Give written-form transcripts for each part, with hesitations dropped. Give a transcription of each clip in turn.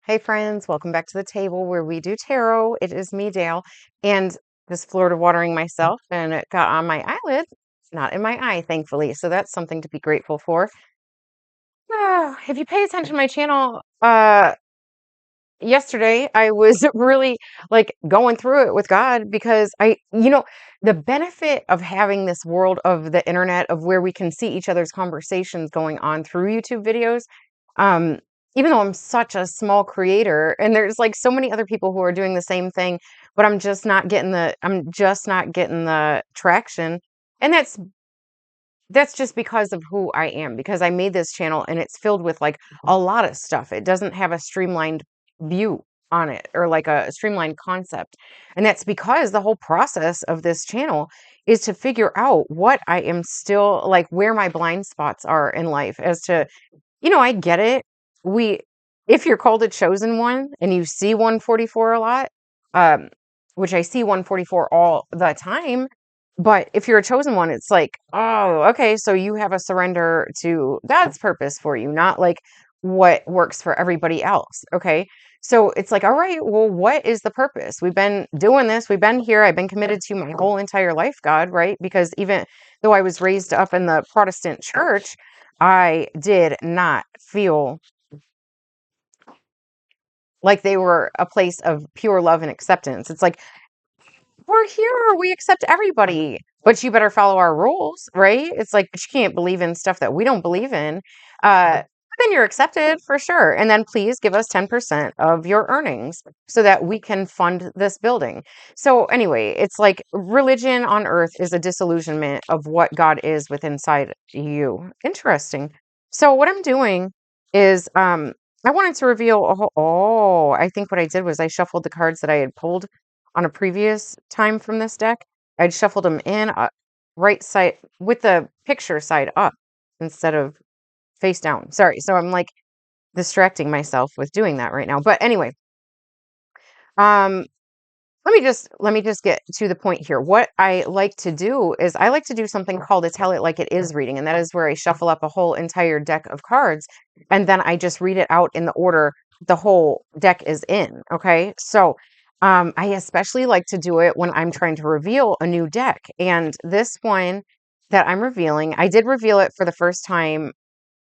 Hey friends, welcome back to the table where we do tarot. It is me, Dale, and just Florida watering myself, and it got on my eyelid, not in my eye, thankfully. So that's something to be grateful for. If you pay attention to my channel, yesterday I was really like going through it with God because the benefit of having this world of the internet of where we can see each other's conversations going on through YouTube videos. Um, Even though I'm such a small creator and there's like so many other people who are doing the same thing, but I'm just not getting the traction. And that's just because of who I am, because I made this channel and it's filled with like a lot of stuff. It doesn't have a streamlined view on it or like a streamlined concept. And that's because the whole process of this channel is to figure out what I am still like, where my blind spots are in life as to, I get it. We, if you're called a chosen one and you see 144 a lot, um, which I see 144 all the time, but if you're a chosen one, it's like, oh, okay, so you have a surrender to God's purpose for you, not like what works for everybody else. Okay. So it's like, all right, well, what is the purpose? We've been doing this, we've been here, I've been committed to my whole entire life, God, right? Because even though I was raised up in the Protestant church, I did not feel like they were a place of pure love and acceptance. It's like, we're here, we accept everybody, but you better follow our rules, right? It's like, but you can't believe in stuff that we don't believe in. But then you're accepted for sure. And then please give us 10% of your earnings so that we can fund this building. So anyway, it's like religion on earth is a disillusionment of what God is within inside you. Interesting. So what I'm doing is I wanted to reveal I think what I did was I shuffled the cards that I had pulled on a previous time from this deck. I'd shuffled them in right side with the picture side up instead of face down. Sorry. So I'm like distracting myself with doing that right now. But anyway, um, let me just get to the point here. What I like to do is I like to do something called a tell it like it is reading, and that is where I shuffle up a whole entire deck of cards, and then I just read it out in the order the whole deck is in. Okay, so I especially like to do it when I'm trying to reveal a new deck, and this one that I'm revealing, I did reveal it for the first time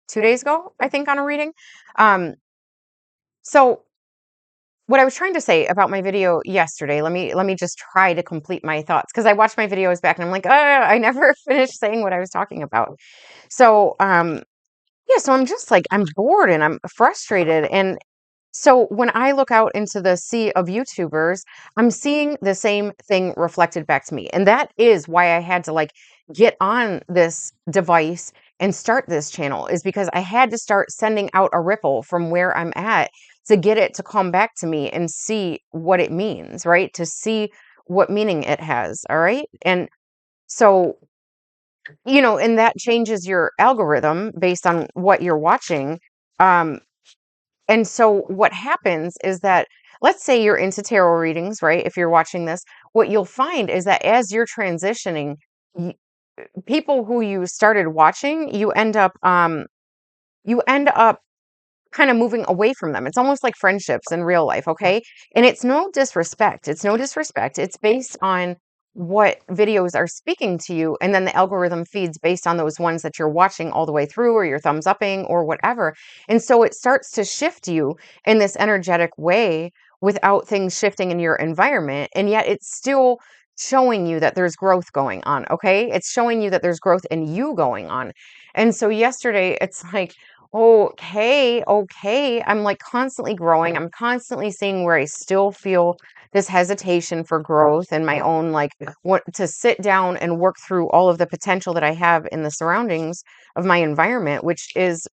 2 days ago, I think, on a reading. Um, so what I was trying to say about my video yesterday, let me just try to complete my thoughts because I watched my videos back and I'm like, I never finished saying what I was talking about. So yeah, so I'm just like I'm bored and I'm frustrated. And so when I look out into the sea of YouTubers, I'm seeing the same thing reflected back to me. And that is why I had to like get on this device and start this channel, is because I had to start sending out a ripple from where I'm at to get it to come back to me and see what it means, right? To see what meaning it has. All right. And so, and that changes your algorithm based on what you're watching. Um, and so what happens is that, let's say you're into tarot readings, right? If you're watching this, what you'll find is that as you're transitioning, people who you started watching, you end up kind of moving away from them. It's almost like friendships in real life, okay? And it's no disrespect. It's no disrespect. It's based on what videos are speaking to you, and then the algorithm feeds based on those ones that you're watching all the way through, or you're thumbs upping or whatever. And so it starts to shift you in this energetic way without things shifting in your environment, and yet it's still showing you that there's growth going on, okay? It's showing you that there's growth in you going on. And so yesterday it's like, okay. I'm like constantly growing. I'm constantly seeing where I still feel this hesitation for growth and my own, like, what to sit down and work through all of the potential that I have in the surroundings of my environment, which is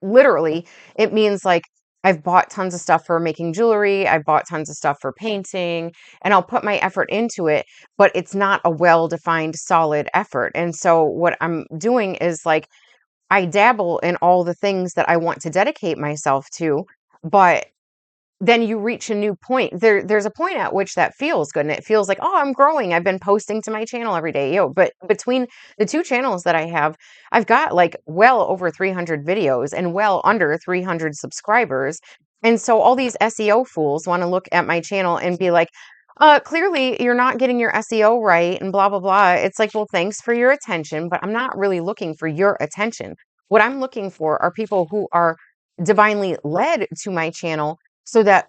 literally, it means like I've bought tons of stuff for making jewelry. I've bought tons of stuff for painting, and I'll put my effort into it, but it's not a well-defined, solid effort. And so what I'm doing is like, I dabble in all the things that I want to dedicate myself to, but then you reach a new point. There's a point at which that feels good and it feels like, oh, I'm growing. I've been posting to my channel every day. But between the two channels that I have, I've got like well over 300 videos and well under 300 subscribers. And so all these SEO fools want to look at my channel and be like, clearly you're not getting your SEO right and blah, blah, blah. It's like, well, thanks for your attention, but I'm not really looking for your attention. What I'm looking for are people who are divinely led to my channel so that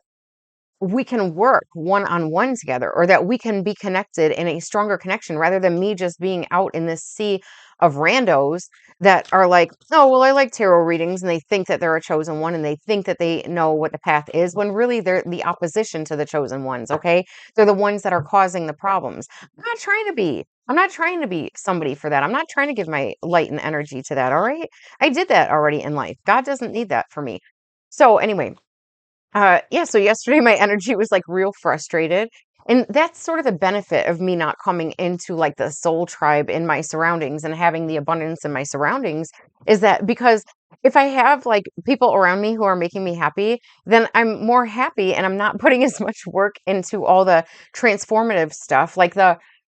we can work one-on-one together, or that we can be connected in a stronger connection, rather than me just being out in this sea of randos that are like, oh, well, I like tarot readings, and they think that they're a chosen one, and they think that they know what the path is, when really they're the opposition to the chosen ones. Okay, they're the ones that are causing the problems. I'm not trying to be somebody for that. I'm not trying to give my light and energy to that. All right, I did that already in life. God doesn't need that for me. So anyway, yeah, so yesterday my energy was like real frustrated. And that's sort of the benefit of me not coming into like the soul tribe in my surroundings and having the abundance in my surroundings, is that because if I have like people around me who are making me happy, then I'm more happy and I'm not putting as much work into all the transformative stuff. Like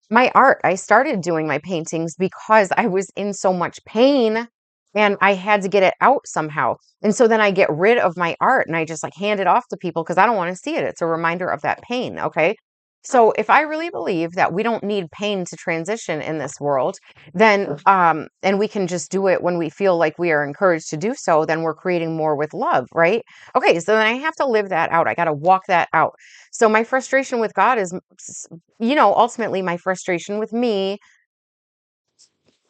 my art, I started doing my paintings because I was in so much pain and I had to get it out somehow. And so then I get rid of my art and I just like hand it off to people because I don't want to see it. It's a reminder of that pain. Okay. So if I really believe that we don't need pain to transition in this world, then and we can just do it when we feel like we are encouraged to do so, then we're creating more with love, right? Okay, so then I have to live that out. I got to walk that out. So my frustration with God is, ultimately my frustration with me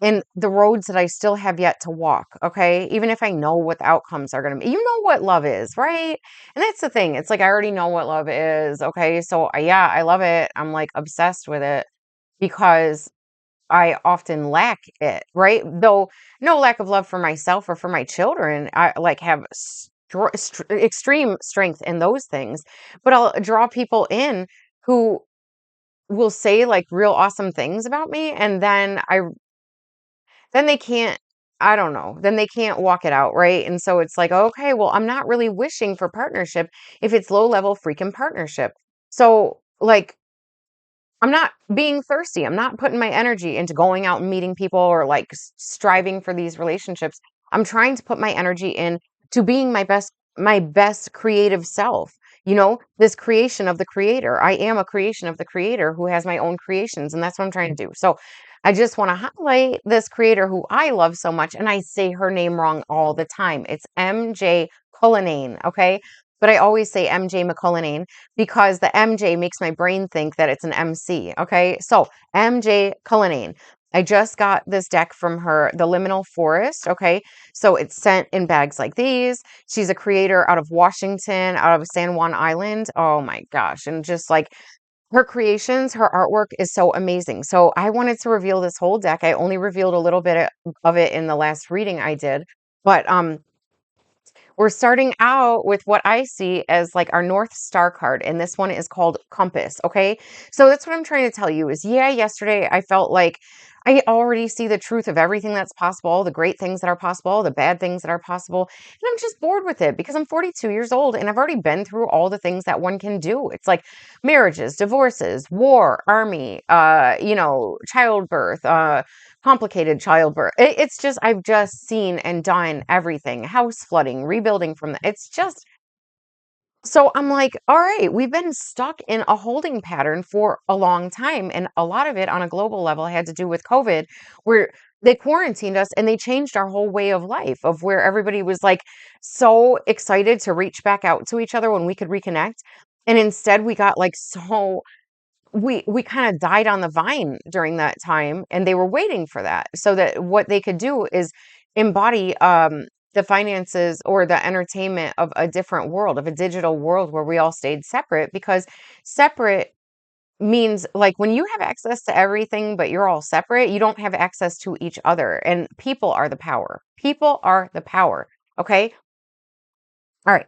and the roads that I still have yet to walk, okay? Even if I know what the outcomes are going to be. You know what love is, right? And that's the thing. It's like I already know what love is, okay? So yeah, I love it. I'm like obsessed with it because I often lack it, right? Though no lack of love for myself or for my children. I like have extreme strength in those things, but I'll draw people in who will say like real awesome things about me, and then they can't, I don't know, then they can't walk it out, right? And so it's like, okay, well, I'm not really wishing for partnership if it's low level freaking partnership. So like, I'm not being thirsty. I'm not putting my energy into going out and meeting people or like striving for these relationships. I'm trying to put my energy in to being my best creative self. This creation of the creator. I am a creation of the creator who has my own creations, and that's what I'm trying to do. So I just want to highlight this creator who I love so much, and I say her name wrong all the time. It's MJ Cullinane, okay? But I always say MJ McCullinane because the MJ makes my brain think that it's an MC. Okay. So MJ Cullinane. I just got this deck from her, the Liminal Forest. Okay. So it's sent in bags like these. She's a creator out of Washington, out of San Juan Island. Oh my gosh. And just like her creations, her artwork is so amazing. So I wanted to reveal this whole deck. I only revealed a little bit of it in the last reading I did. But we're starting out with what I see as like our North Star card, and this one is called Compass. Okay. So that's what I'm trying to tell you is, yeah, yesterday I felt like I already see the truth of everything that's possible, all the great things that are possible, all the bad things that are possible. And I'm just bored with it because I'm 42 years old and I've already been through all the things that one can do. It's like marriages, divorces, war, army, childbirth, complicated childbirth. It's just, I've just seen and done everything. House flooding, rebuilding from the, it's just, so I'm like, all right, we've been stuck in a holding pattern for a long time. And a lot of it on a global level had to do with COVID, where they quarantined us and they changed our whole way of life, of where everybody was like so excited to reach back out to each other when we could reconnect. And instead we got like we kind of died on the vine during that time, and they were waiting for that so that what they could do is embody the finances or the entertainment of a different world, of a digital world where we all stayed separate, because separate means like when you have access to everything but you're all separate, you don't have access to each other, and people are the power. People are the power. Okay. All right.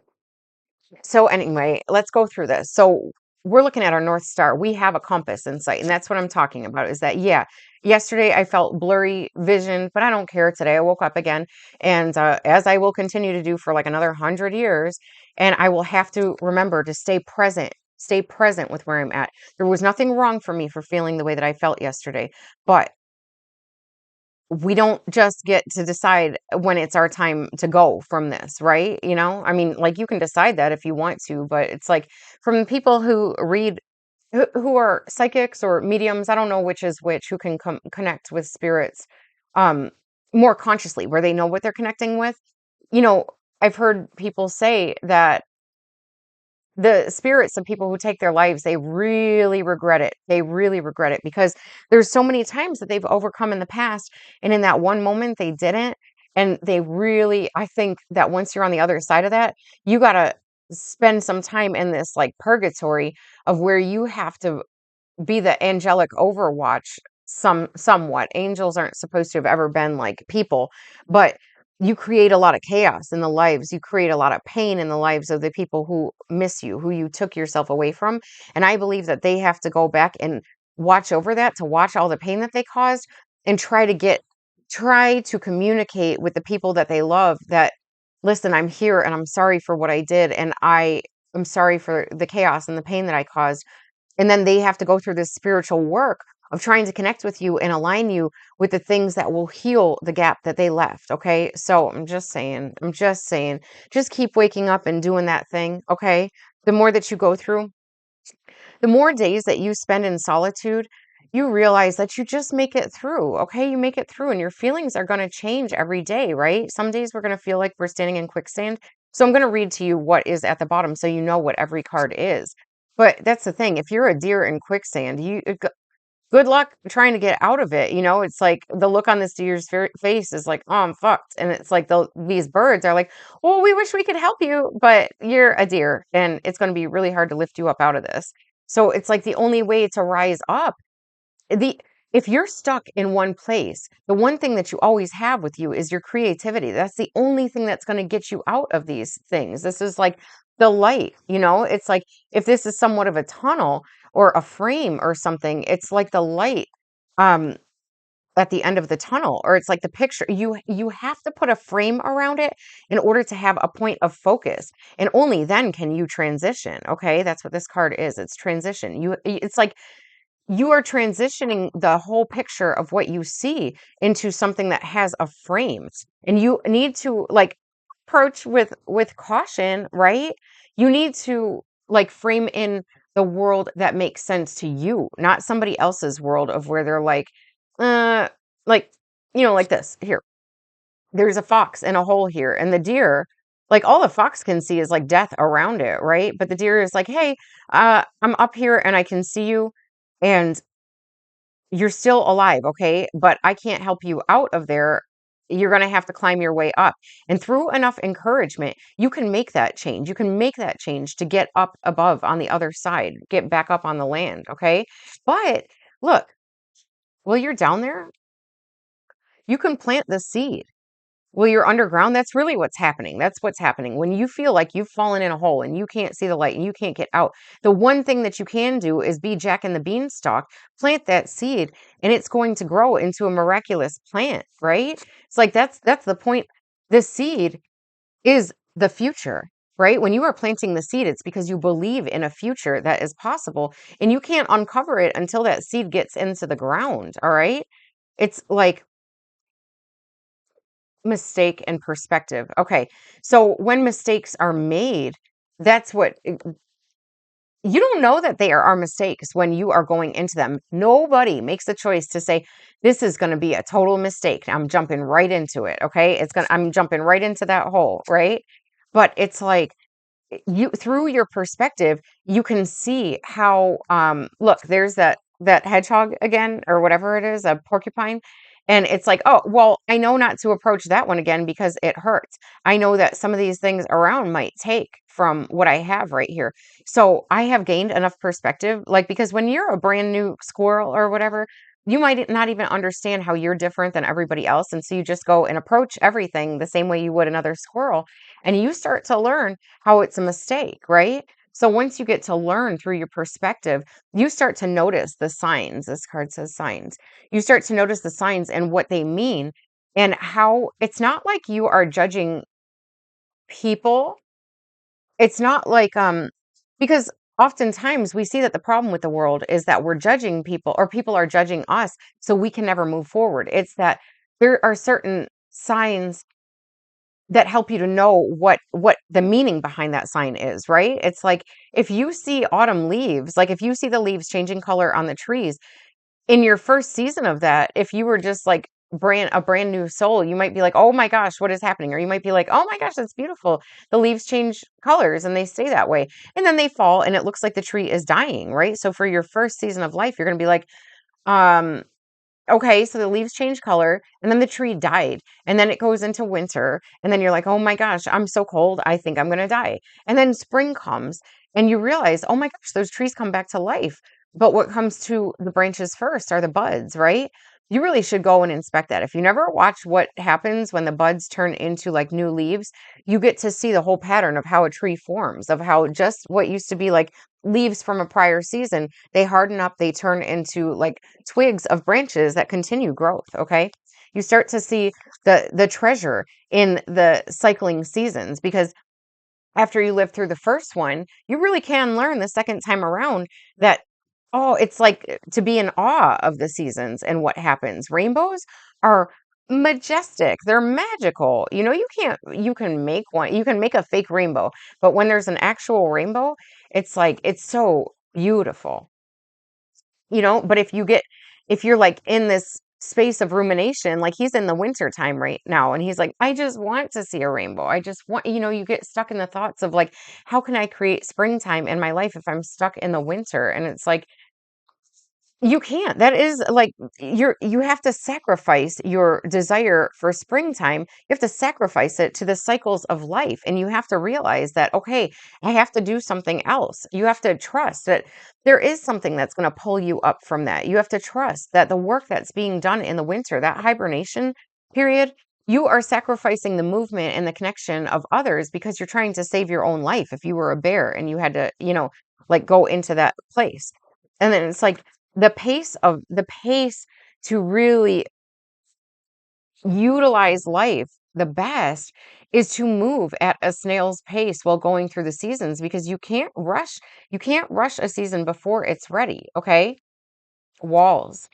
So anyway, let's go through this. So we're looking at our North Star. We have a compass in sight, and that's what I'm talking about, is that, yeah, yesterday I felt blurry vision, but I don't care. Today I woke up again, and as I will continue to do for like another 100 years, and I will have to remember to stay present with where I'm at. There was nothing wrong for me for feeling the way that I felt yesterday, but we don't just get to decide when it's our time to go from this, right? I mean, like you can decide that if you want to, but it's like from people who read, who are psychics or mediums, I don't know which is which, who can connect with spirits um, more consciously, where they know what they're connecting with. You know, I've heard people say that the spirits of people who take their lives, they really regret it. They really regret it because there's so many times that they've overcome in the past, and in that one moment they didn't. And they really, I think that once you're on the other side of that, you got to spend some time in this like purgatory of where you have to be the angelic overwatch. Somewhat angels aren't supposed to have ever been like people, but you create a lot of chaos in the lives, you create a lot of pain in the lives of the people who miss you, who you took yourself away from. And I believe that they have to go back and watch over that, to watch all the pain that they caused, and try to communicate with the people that they love that, listen, I'm here and I'm sorry for what I did, and I'm sorry for the chaos and the pain that I caused. And then they have to go through this spiritual work of trying to connect with you and align you with the things that will heal the gap that they left. Okay. So I'm just saying, just keep waking up and doing that thing. Okay. The more that you go through, the more days that you spend in solitude, you realize that you just make it through. Okay. You make it through, and your feelings are going to change every day, right? Some days we're going to feel like we're standing in quicksand. So I'm going to read to you what is at the bottom so you know what every card is. But that's the thing. If you're a deer in quicksand, good luck trying to get out of it. It's like the look on this deer's face is like, oh, I'm fucked. And it's like these birds are like, well, we wish we could help you, but you're a deer and it's going to be really hard to lift you up out of this. So it's like the only way to rise up, the if you're stuck in one place, the one thing that you always have with you is your creativity. That's the only thing that's going to get you out of these things. This is like the light. It's like if this is somewhat of a tunnel or a frame or something, it's like the light um at the end of the tunnel, or it's like the picture. You have to put a frame around it in order to have a point of focus, and only then can you transition. Okay, that's what this card is. It's transition. It's like you are transitioning the whole picture of what you see into something that has a frame, and you need to like approach with caution, right? You need to like frame in the world that makes sense to you, not somebody else's world of where they're uh like like this here, there's a fox in a hole here, and the deer, like all the fox can see is like death around it, right? But the deer is like, hey, I'm up here and I can see you, and you're still alive, okay? But I can't help you out of there. You're going to have to climb your way up. And through enough encouragement, you can make that change. You can make that change to get up above on the other side, get back up on the land, okay? But look, while you're down there, you can plant the seed. Well, you're underground. That's really what's happening. That's what's happening. When you feel like you've fallen in a hole and you can't see the light and you can't get out, the one thing that you can do is be Jack and the Beanstalk, plant that seed, and it's going to grow into a miraculous plant, right? It's like that's the point. The seed is the future, right? When you are planting the seed, it's because you believe in a future that is possible, and you can't uncover it until that seed gets into the ground, all right? It's like mistake and perspective. Okay. So when mistakes are made, that's what you don't know that they are mistakes when you are going into them. Nobody makes the choice to say, this is going to be a total mistake. I'm jumping right into it. Okay. I'm jumping right into that hole. Right. But it's like, you through your perspective, you can see how look, there's that hedgehog again, or whatever it is, a porcupine, and it's like, oh well, I know not to approach that one again because it hurts. I know that some of these things around might take from what I have right here. So I have gained enough perspective, like, because when you're a brand new squirrel or whatever, you might not even understand how you're different than everybody else, and so you just go and approach everything the same way you would another squirrel, and you start to learn how it's a mistake, right? So once you get to learn through your perspective, you start to notice the signs. This card says signs. You start to notice the signs and what they mean, and how it's not like you are judging people. It's not like because oftentimes we see that the problem with the world is that we're judging people, or people are judging us, so we can never move forward. It's that there are certain signs that help you to know what the meaning behind that sign is, right? It's like if you see autumn leaves, like if you see the leaves changing color on the trees in your first season of that, if you were just like brand new soul, you might be like, "Oh my gosh, what is happening?" Or you might be like, "Oh my gosh, that's beautiful. The leaves change colors and they stay that way." And then they fall and it looks like the tree is dying, right? So for your first season of life, you're going to be like, um okay, so the leaves change color and then the tree died and then it goes into winter and then you're like, "Oh my gosh, I'm so cold. I think I'm going to die." And then spring comes and you realize, "Oh my gosh, those trees come back to life." But what comes to the branches first are the buds, right? You really should go and inspect that. If you never watch what happens when the buds turn into like new leaves, you get to see the whole pattern of how a tree forms, of how just what used to be like leaves from a prior season, they harden up, they turn into like twigs of branches that continue growth, okay? You start to see the treasure in the cycling seasons because after you live through the first one, you really can learn the second time around that, oh, it's like to be in awe of the seasons and what happens. Rainbows are majestic. They're magical. You know, you can make one, you can make a fake rainbow, but when there's an actual rainbow, it's like, it's so beautiful, but if you're like in this space of rumination, like he's in the winter time right now and he's like, I just want to see a rainbow. I just want, you get stuck in the thoughts of like, how can I create springtime in my life if I'm stuck in the winter? And it's like, you can't. That is like you have to sacrifice your desire for springtime. You have to sacrifice it to the cycles of life. And you have to realize that, okay, I have to do something else. You have to trust that there is something that's going to pull you up from that. You have to trust that the work that's being done in the winter, that hibernation period, you are sacrificing the movement and the connection of others because you're trying to save your own life. If you were a bear and you had to, like go into that place. And then it's like, the pace to really utilize life the best is to move at a snail's pace while going through the seasons because you can't rush a season before it's ready, okay? Walls.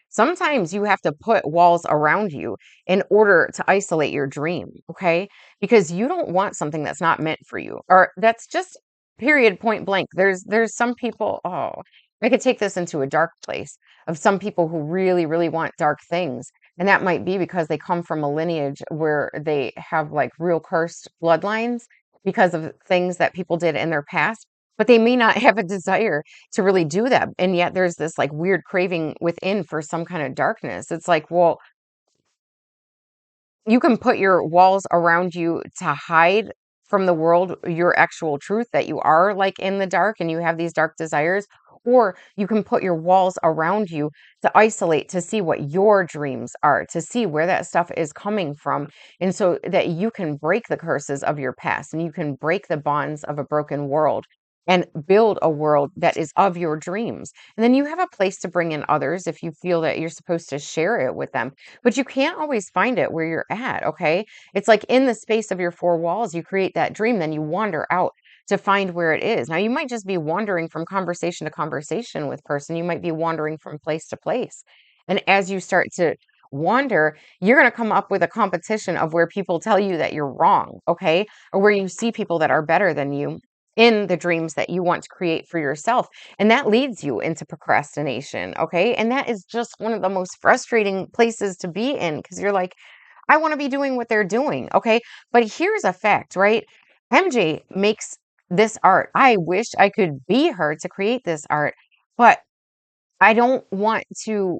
Sometimes you have to put walls around you in order to isolate your dream, okay? Because you don't want something that's not meant for you or that's just period point blank. There's some people, oh, I could take this into a dark place of some people who really, really want dark things. And that might be because they come from a lineage where they have like real cursed bloodlines because of things that people did in their past, but they may not have a desire to really do that. And yet there's this like weird craving within for some kind of darkness. It's like, well, you can put your walls around you to hide from the world your actual truth that you are like in the dark and you have these dark desires, or you can put your walls around you to isolate, to see what your dreams are, to see where that stuff is coming from, and so that you can break the curses of your past and you can break the bonds of a broken world and build a world that is of your dreams. And then you have a place to bring in others if you feel that you're supposed to share it with them, but you can't always find it where you're at, okay? It's like in the space of your four walls, you create that dream, then you wander out to find where it is. Now, you might just be wandering from conversation to conversation with person. You might be wandering from place to place. And as you start to wander, you're going to come up with a competition of where people tell you that you're wrong, okay? Or where you see people that are better than you in the dreams that you want to create for yourself. And that leads you into procrastination, okay? And that is just one of the most frustrating places to be in because you're like, I want to be doing what they're doing, okay? But here's a fact, right? MJ makes this art. I wish I could be her to create this art, but I don't want to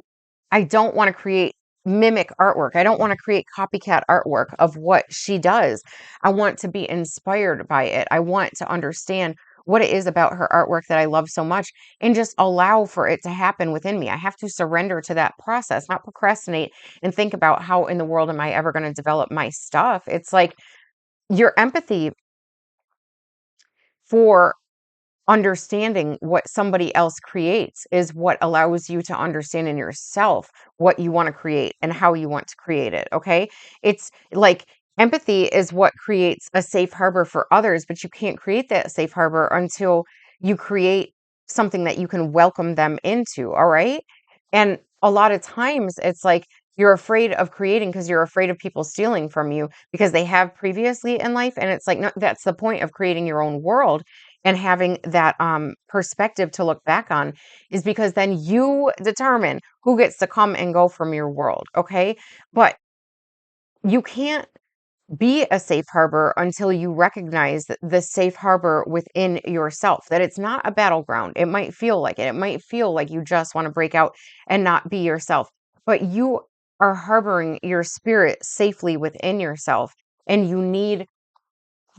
I don't want to create mimic artwork. I don't want to create copycat artwork of what she does. I want to be inspired by it. I want to understand what it is about her artwork that I love so much and just allow for it to happen within me. I have to surrender to that process, not procrastinate and think about how in the world am I ever going to develop my stuff. It's like your empathy for understanding what somebody else creates is what allows you to understand in yourself what you want to create and how you want to create it. Okay. It's like empathy is what creates a safe harbor for others, but you can't create that safe harbor until you create something that you can welcome them into. All right. And a lot of times it's like You're afraid of creating because you're afraid of people stealing from you because they have previously in life. And it's like, no, that's the point of creating your own world and having that perspective to look back on, is because then you determine who gets to come and go from your world. Okay. But you can't be a safe harbor until you recognize the safe harbor within yourself, that it's not a battleground. It might feel like it. It might feel like you just want to break out and not be yourself, but you are harboring your spirit safely within yourself. And you need,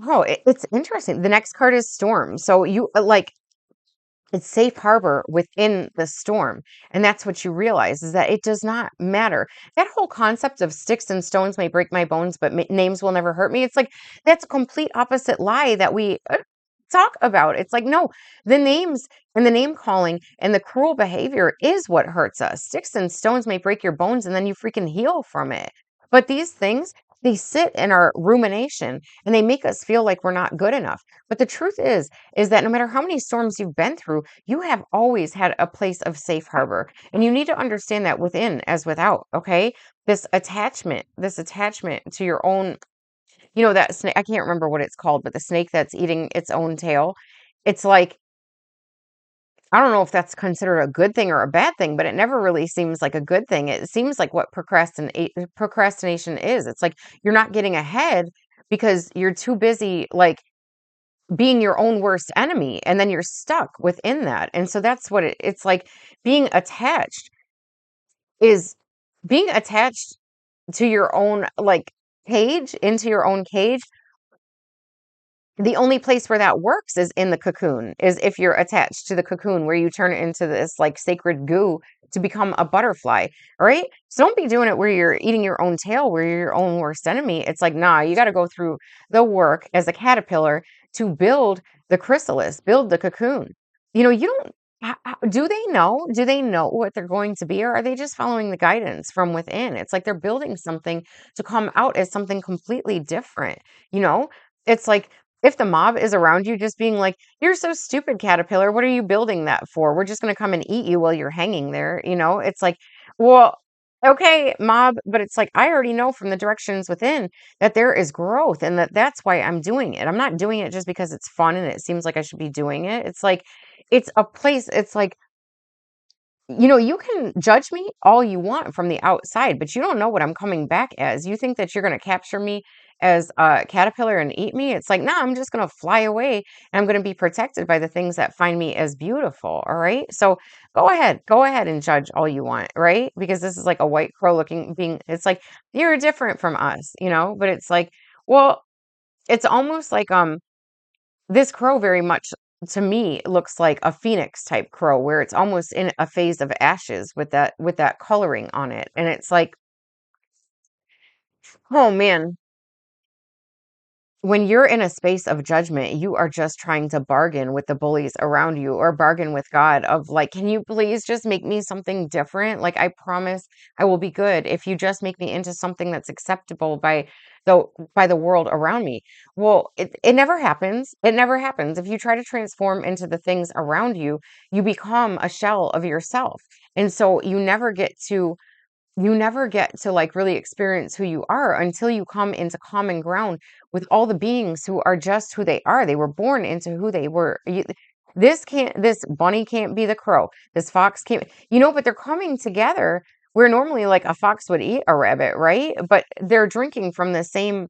oh, it's interesting. The next card is storm. So you like, it's safe harbor within the storm. And that's what you realize, is that it does not matter. That whole concept of sticks and stones may break my bones, but names will never hurt me. It's like, that's a complete opposite lie that we talk about. It's like, no, the names and the name calling and the cruel behavior is what hurts us. Sticks and stones may break your bones and then you freaking heal from it. But these things, they sit in our rumination and they make us feel like we're not good enough. But the truth is that no matter how many storms you've been through, you have always had a place of safe harbor. And you need to understand that within as without, okay? This attachment to your own, that snake, I can't remember what it's called, but the snake that's eating its own tail. It's like, I don't know if that's considered a good thing or a bad thing, but it never really seems like a good thing. It seems like what procrastination is. It's like you're not getting ahead because you're too busy, like, being your own worst enemy, and then you're stuck within that. And so that's what it's like. being attached is being attached to your own, like, cage, into your own cage. The only place where that works is in the cocoon, is if you're attached to the cocoon, where you turn it into this like sacred goo to become a butterfly. All right. So don't be doing it where you're eating your own tail, where you're your own worst enemy. It's like, nah, you got to go through the work as a caterpillar to build the chrysalis, build the cocoon. You don't, do they know? Do they know what they're going to be? Or are they just following the guidance from within? It's like they're building something to come out as something completely different. You know, it's like, if the mob is around you just being like, "You're so stupid, caterpillar. What are you building that for? We're just going to come and eat you while you're hanging there." It's like, well, okay, mob, but it's like, I already know from the directions within that there is growth, and that's why I'm doing it. I'm not doing it just because it's fun and it seems like I should be doing it. It's like, it's a place. It's like, you can judge me all you want from the outside, but you don't know what I'm coming back as. You think that you're going to capture me as a caterpillar and eat me? It's like, nah, I'm just going to fly away and I'm going to be protected by the things that find me as beautiful. All right. So go ahead and judge all you want. Right. Because this is like a white crow looking being, it's like, you're different from us, but it's like, well, it's almost like, this crow very much, to me, looks like a phoenix type crow, where it's almost in a phase of ashes with that coloring on it. And it's like, oh man, when you're in a space of judgment, you are just trying to bargain with the bullies around you, or bargain with God, of like, can you please just make me something different? Like, I promise I will be good if you just make me into something that's acceptable by the world around me. Well, it never happens. It never happens. If you try to transform into the things around you, you become a shell of yourself. And so you never get to like really experience who you are until you come into common ground with all the beings who are just who they are. They were born into who they were. This bunny can't be the crow. This fox can't, but they're coming together where normally like a fox would eat a rabbit, right? But they're drinking from the same,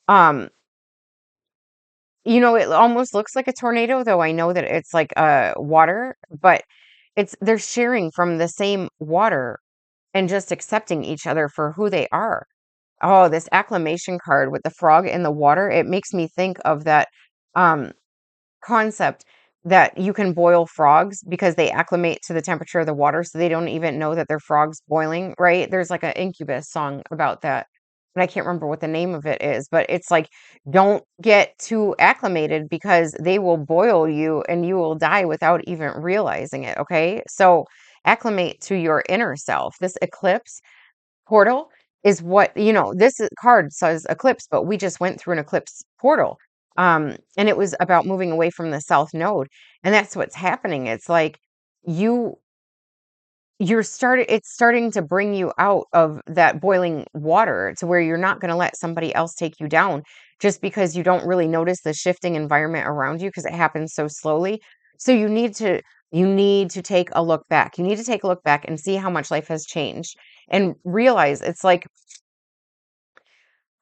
um, it almost looks like a tornado, though I know that it's like water, but they're sharing from the same water and just accepting each other for who they are. Oh, this acclamation card with the frog in the water, it makes me think of that um, concept that you can boil frogs because they acclimate to the temperature of the water, so they don't even know that they're frogs boiling, right? There's like an Incubus song about that. And I can't remember what the name of it is, but it's like, don't get too acclimated because they will boil you and you will die without even realizing it. Okay. So acclimate to your inner self. This eclipse portal is what, card says eclipse, but we just went through an eclipse portal. And it was about moving away from the south node. And that's what's happening. It's like you it's starting to bring you out of that boiling water to where you're not going to let somebody else take you down just because you don't really notice the shifting environment around you because it happens so slowly. So you need to take a look back. You need to take a look back and see how much life has changed and realize it's like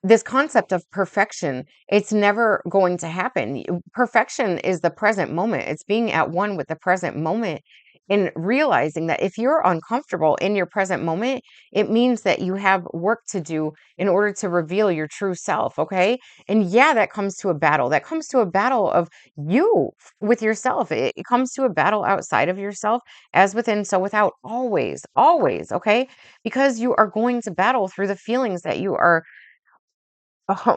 this concept of perfection, it's never going to happen. Perfection is the present moment. It's being at one with the present moment and realizing that if you're uncomfortable in your present moment, it means that you have work to do in order to reveal your true self. Okay. And yeah, that comes to a battle. That comes to a battle of you with yourself. It comes to a battle outside of yourself, as within, so without, always, always. Okay. Because you are going to battle through the feelings that you are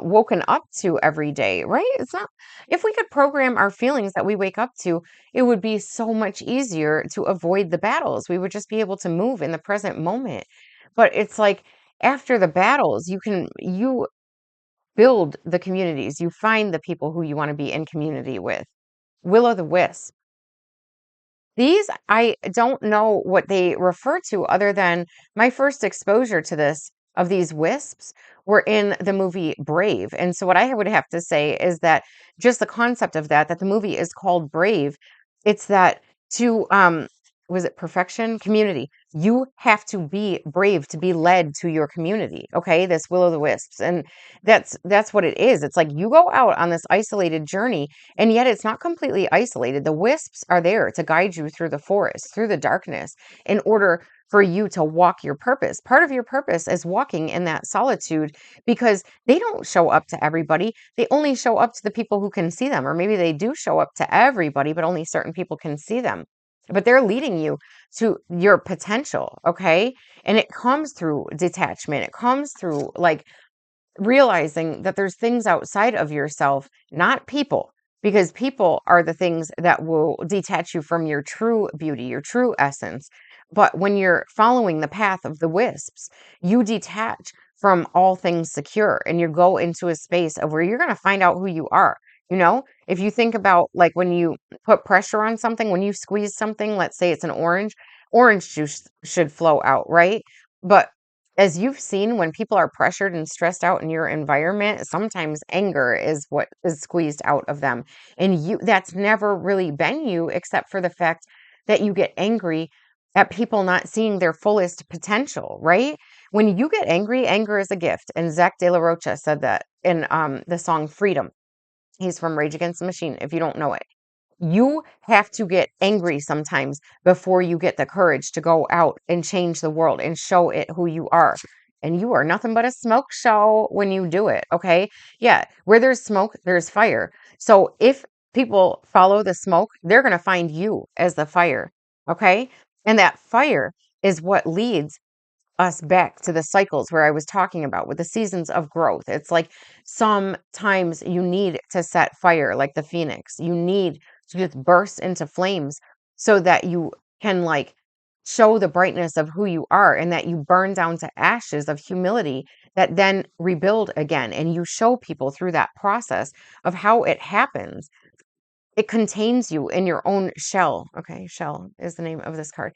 woken up to every day, right? It's not, if we could program our feelings that we wake up to, it would be so much easier to avoid the battles. We would just be able to move in the present moment. But it's like after the battles, you build the communities, you find the people who you want to be in community with. Will o' the wisp. These, I don't know what they refer to other than my first exposure to this of these wisps were in the movie Brave. And so what I would have to say is that just the concept of that the movie is called Brave, it's that to was it perfection? Community. You have to be brave to be led to your community. Okay, this will o' the wisps. And that's what it is. It's like you go out on this isolated journey and yet it's not completely isolated. The wisps are there to guide you through the forest, through the darkness, in order for you to walk your purpose. Part of your purpose is walking in that solitude because they don't show up to everybody. They only show up to the people who can see them. Or maybe they do show up to everybody, but only certain people can see them. But they're leading you to your potential, okay? And it comes through detachment. It comes through like realizing that there's things outside of yourself, not people, because people are the things that will detach you from your true beauty, your true essence. But when you're following the path of the wisps, you detach from all things secure and you go into a space of where you're going to find out who you are. You know, if you think about like when you put pressure on something, when you squeeze something, let's say it's an orange juice should flow out, right? But as you've seen, when people are pressured and stressed out in your environment, sometimes anger is what is squeezed out of them. And that's never really been you, except for the fact that you get angry at people not seeing their fullest potential, right? When you get angry, anger is a gift. And Zach De La Rocha said that in the song Freedom. He's from Rage Against the Machine, if you don't know it. You have to get angry sometimes before you get the courage to go out and change the world and show it who you are. And you are nothing but a smoke show when you do it. Okay. Yeah. Where there's smoke, there's fire. So if people follow the smoke, they're going to find you as the fire. Okay. And that fire is what leads us back to the cycles where I was talking about with the seasons of growth. It's like sometimes you need to set fire like the phoenix. You need to just burst into flames so that you can like show the brightness of who you are and that you burn down to ashes of humility that then rebuild again. And you show people through that process of how it happens. It contains you in your own shell. Okay, shell is the name of this card.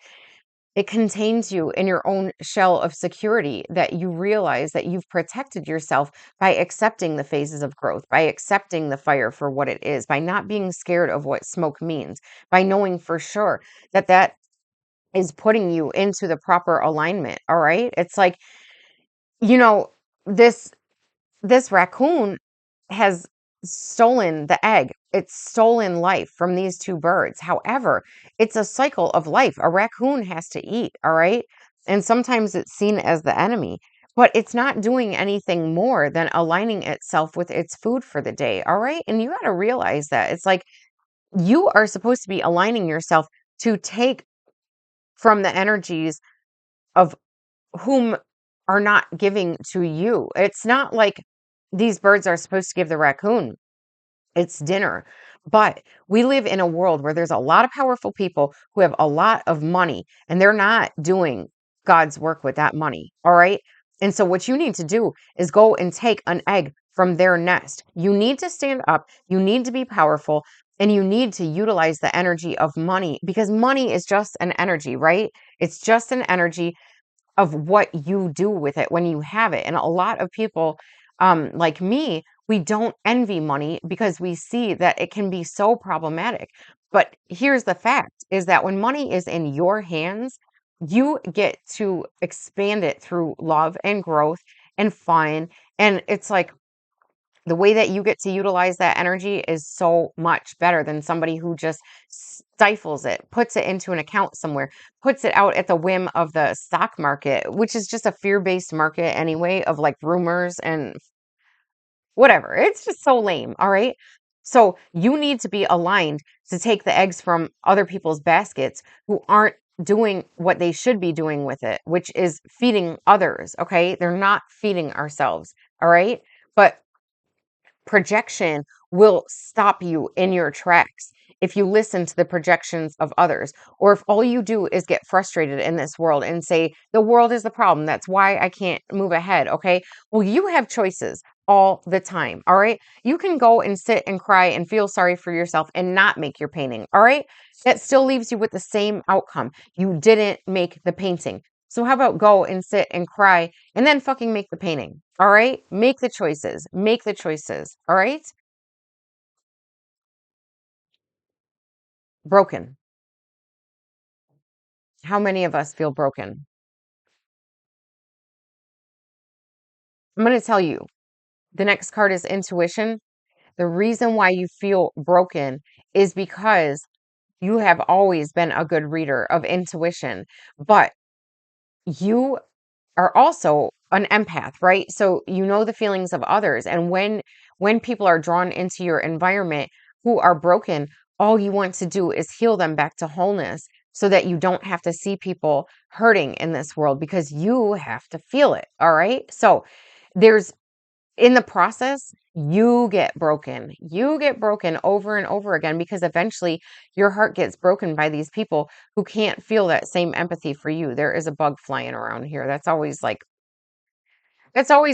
It contains you in your own shell of security that you realize that you've protected yourself by accepting the phases of growth, by accepting the fire for what it is, by not being scared of what smoke means, by knowing for sure that that is putting you into the proper alignment. All right. It's like, you know, this this raccoon has stolen the egg. It's stolen life from these two birds. However, it's a cycle of life. A raccoon has to eat, all right? And sometimes it's seen as the enemy, but it's not doing anything more than aligning itself with its food for the day, all right? And you got to realize that. It's like you are supposed to be aligning yourself to take from the energies of whom are not giving to you. It's not like these birds are supposed to give the raccoon it's dinner. But we live in a world where there's a lot of powerful people who have a lot of money and they're not doing God's work with that money. All right. And so what you need to do is go and take an egg from their nest. You need to stand up. You need to be powerful. And you need to utilize the energy of money, because money is just an energy, right? It's just an energy of what you do with it when you have it. And a lot of people, like me, we don't envy money because we see that it can be so problematic. But here's the fact is that when money is in your hands, you get to expand it through love and growth and fun. And it's like, the way that you get to utilize that energy is so much better than somebody who just stifles it, puts it into an account somewhere, puts it out at the whim of the stock market, which is just a fear-based market anyway, of like rumors and whatever. It's just so lame. All right. So you need to be aligned to take the eggs from other people's baskets who aren't doing what they should be doing with it, which is feeding others. Okay. They're not feeding ourselves. All right. But projection will stop you in your tracks if you listen to the projections of others, or if all you do is get frustrated in this world and say, the world is the problem. That's why I can't move ahead. Okay. Well, you have choices all the time. All right. You can go and sit and cry and feel sorry for yourself and not make your painting. All right. That still leaves you with the same outcome. You didn't make the painting. So how about go and sit and cry and then fucking make the painting? All right? Make the choices. Make the choices. All right? Broken. How many of us feel broken? I'm going to tell you. The next card is intuition. The reason why you feel broken is because you have always been a good reader of intuition, but you are also an empath, right? So you know the feelings of others. And when people are drawn into your environment who are broken, all you want to do is heal them back to wholeness so that you don't have to see people hurting in this world, because you have to feel it. All right. So there's, in the process, you get broken. You get broken over and over again because eventually your heart gets broken by these people who can't feel that same empathy for you. There is a bug flying around here. That's always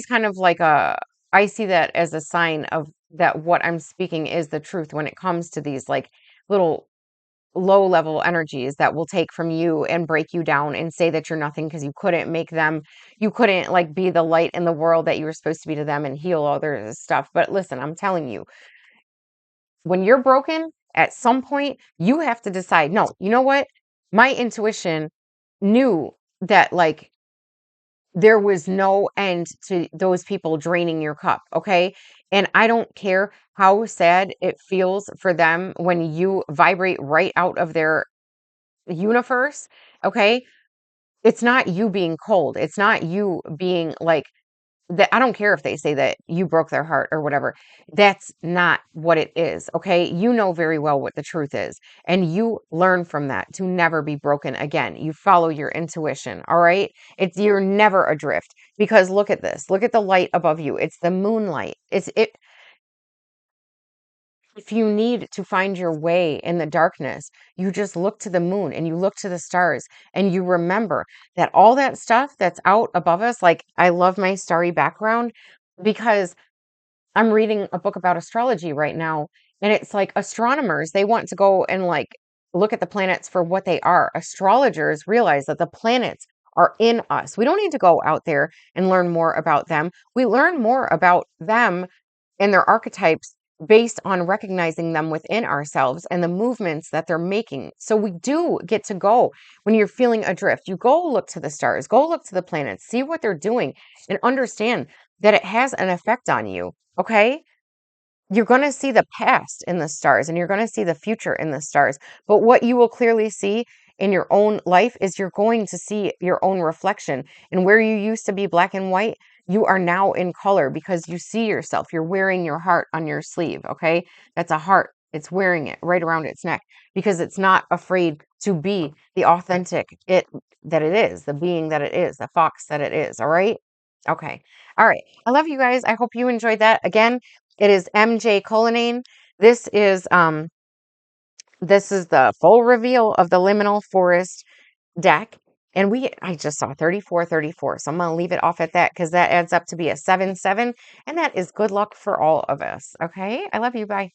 kind of like I see that as a sign of that what I'm speaking is the truth when it comes to these like little low level energies that will take from you and break you down and say that you're nothing because you couldn't make them, you couldn't like be the light in the world that you were supposed to be to them and heal all their stuff. But listen, I'm telling you, when you're broken, at some point you have to decide, no, you know what? My intuition knew that like there was no end to those people draining your cup, okay? And I don't care how sad it feels for them when you vibrate right out of their universe, okay? It's not you being cold. It's not you being like that. I don't care if they say that you broke their heart or whatever. That's not what it is, okay? You know very well what the truth is, and you learn from that to never be broken again. You follow your intuition, all right? It's, you're never adrift, because look at this. Look at the light above you. It's the moonlight. It if you need to find your way in the darkness, you just look to the moon and you look to the stars and you remember that all that stuff that's out above us, like I love my starry background because I'm reading a book about astrology right now. And it's like astronomers, they want to go and like look at the planets for what they are. Astrologers realize that the planets are in us. We don't need to go out there and learn more about them. We learn more about them and their archetypes based on recognizing them within ourselves and the movements that they're making. So we do get to go when you're feeling adrift. You go look to the stars, go look to the planets, see what they're doing, and understand that it has an effect on you. Okay. You're going to see the past in the stars and you're going to see the future in the stars. But what you will clearly see in your own life is you're going to see your own reflection. And where you used to be black and white, you are now in color because you see yourself. You're wearing your heart on your sleeve. Okay. That's a heart. It's wearing it right around its neck because it's not afraid to be the authentic it that it is, the being that it is, the fox that it is. All right. Okay. All right. I love you guys. I hope you enjoyed that. Again, it is MJ Cullinane. This is this is the full reveal of the Liminal Forest deck. And I just saw 3434. So I'm going to leave it off at that because that adds up to be a 7-7. And that is good luck for all of us. Okay. I love you. Bye.